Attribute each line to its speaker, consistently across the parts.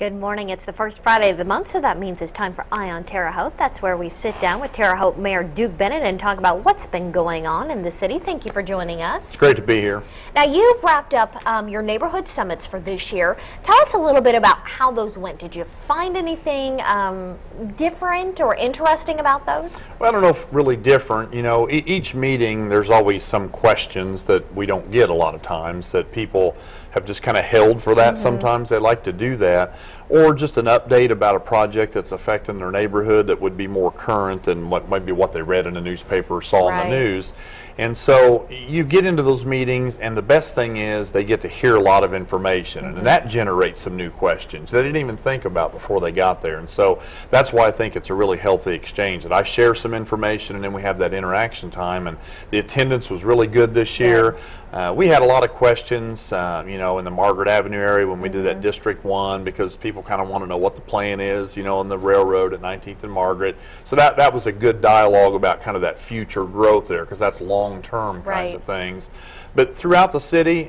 Speaker 1: Good morning. It's the first Friday of the month, so that means it's time for Eye on Terre Haute. That's where we sit down with Terre Haute Mayor Duke Bennett and talk about what's been going on in the city. Thank you for joining us.
Speaker 2: It's great to be here.
Speaker 1: Now, you've wrapped up your neighborhood summits for this year. Tell us a little bit about how those went. Did you find anything different or interesting about those?
Speaker 2: Well, I don't know if really different. You know, each meeting there's always some questions that we don't get a lot of times that people have just kind of held for that. Sometimes they like to do that, or just an update about a project that's affecting their neighborhood that would be more current than what might be what they read in the newspaper or saw in the news. And so you get into those meetings, and the best thing is they get to hear a lot of information, and that generates some new questions they didn't even think about before they got there. And so that's why I think it's a really healthy exchange, that I share some information and then we have that interaction time. And the attendance was really good this year. We had a lot of questions, you know, in the Margaret Avenue area when we did that District 1, because people kind of want to know what the plan is, you know, on the railroad at 19th and Margaret. So that was a good dialogue about kind of that future growth there, because that's long-term kinds of things. But throughout the city,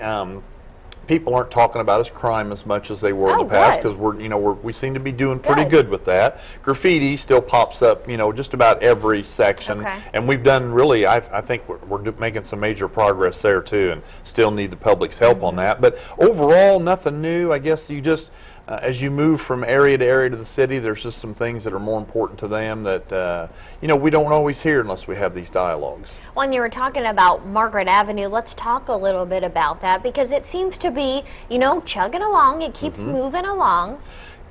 Speaker 2: people aren't talking about as crime as much as they were in the past, because we seem to be doing pretty good with that. Graffiti still pops up, you know, just about every section, and we've done really, I think we're making some major progress there too, and still need the public's help on that. But overall, nothing new. I guess you just as you move from area to area to the city, there's just some things that are more important to them that you know, we don't always hear unless we have these dialogues.
Speaker 1: When you were talking about Margaret Avenue, let's talk a little bit about that, because it seems to be, you know, chugging along. It keeps moving along.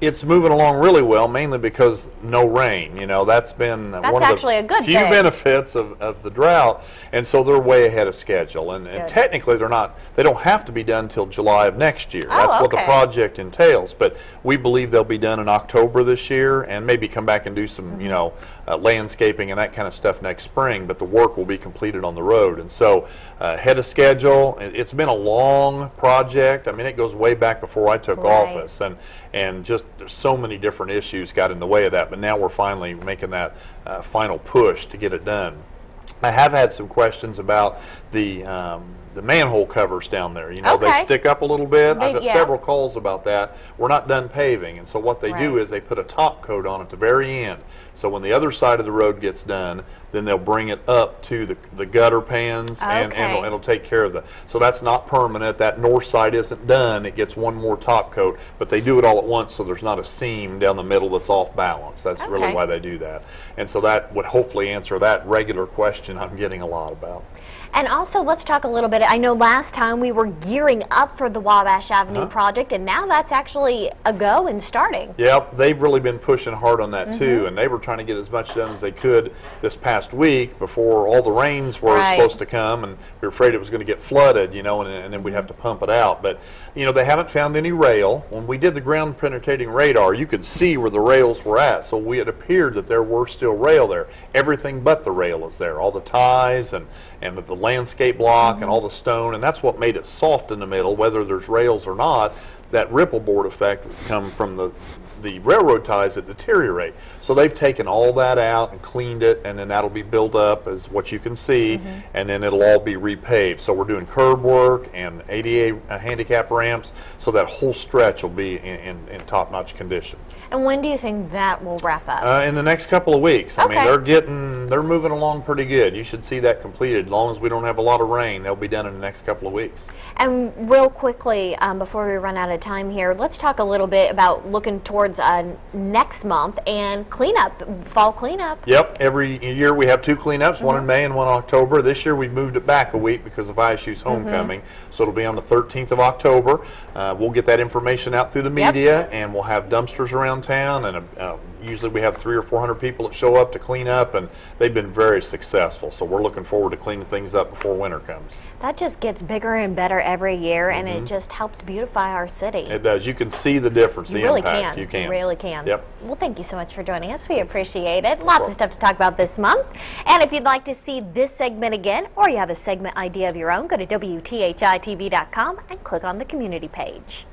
Speaker 2: It's moving along really well, mainly because no rain. You know, that's been one of the few benefits of the drought, and so they're way ahead of schedule. And technically, they don't have to be done till July of next year. That's what the project entails. But we believe they'll be done in October this year, and maybe come back and do some, you know, landscaping and that kind of stuff next spring. But the work will be completed on the road, and so ahead of schedule. It's been a long project. I mean, it goes way back before I took office, and just there's so many different issues got in the way of that, but now we're finally making that final push to get it done. I have had some questions about the manhole covers down there. You know, they stick up a little bit. I've got several calls about that. We're not done paving, and so what they do is they put a top coat on at the very end. So when the other side of the road gets done, then they'll bring it up to the gutter pans, and it'll take care of that. So that's not permanent. That north side isn't done. It gets one more top coat, but they do it all at once, so there's not a seam down the middle that's off balance. That's really why they do that. And so that would hopefully answer that regular question I'm getting a lot about.
Speaker 1: And also, let's talk a little bit. I know last time we were gearing up for the Wabash Avenue project, and now that's actually a go and starting. Yep,
Speaker 2: they've really been pushing hard on that too, and they were trying to get as much done as they could this past week before all the rains were supposed to come, and we were afraid it was going to get flooded, you know, and then we'd have to pump it out. But, you know, they haven't found any rail. When we did the ground penetrating radar, you could see where the rails were at, so it appeared that there were still rail there. Everything but the rail is there, all the ties and the landscape block and all the stone, and that's what made it soft in the middle. Whether there's rails or not, that ripple board effect would come from the railroad ties that deteriorate. So they've taken all that out and cleaned it, and then that'll be built up as what you can see, and then it'll all be repaved. So we're doing curb work and ADA handicap ramps, so that whole stretch will be in top-notch condition.
Speaker 1: And when do you think that will wrap up?
Speaker 2: In the next couple of weeks. I mean, they're moving along pretty good. You should see that completed. As long as we don't have a lot of rain, they'll be done in the next couple of weeks.
Speaker 1: And real quickly, before we run out of time here, let's talk a little bit about looking towards next month and cleanup, fall cleanup. Yep,
Speaker 2: every year we have two cleanups, one in May and one in October. This year we moved it back a week because of ISU's homecoming, so it'll be on the 13th of October. We'll get that information out through the media, and we'll have dumpsters around town, and usually we have 300 or 400 people that show up to clean up, and they've been very successful. So we're looking forward to cleaning things up before winter comes.
Speaker 1: That just gets bigger and better every year, and it just helps beautify our city.
Speaker 2: It does. You can see the difference, the impact.
Speaker 1: You can. You really can.
Speaker 2: Yep.
Speaker 1: Well, thank you so much for joining us. We appreciate it. Lots of stuff to talk about this month. And if you'd like to see this segment again, or you have a segment idea of your own, go to WTHI-TV.com and click on the community page.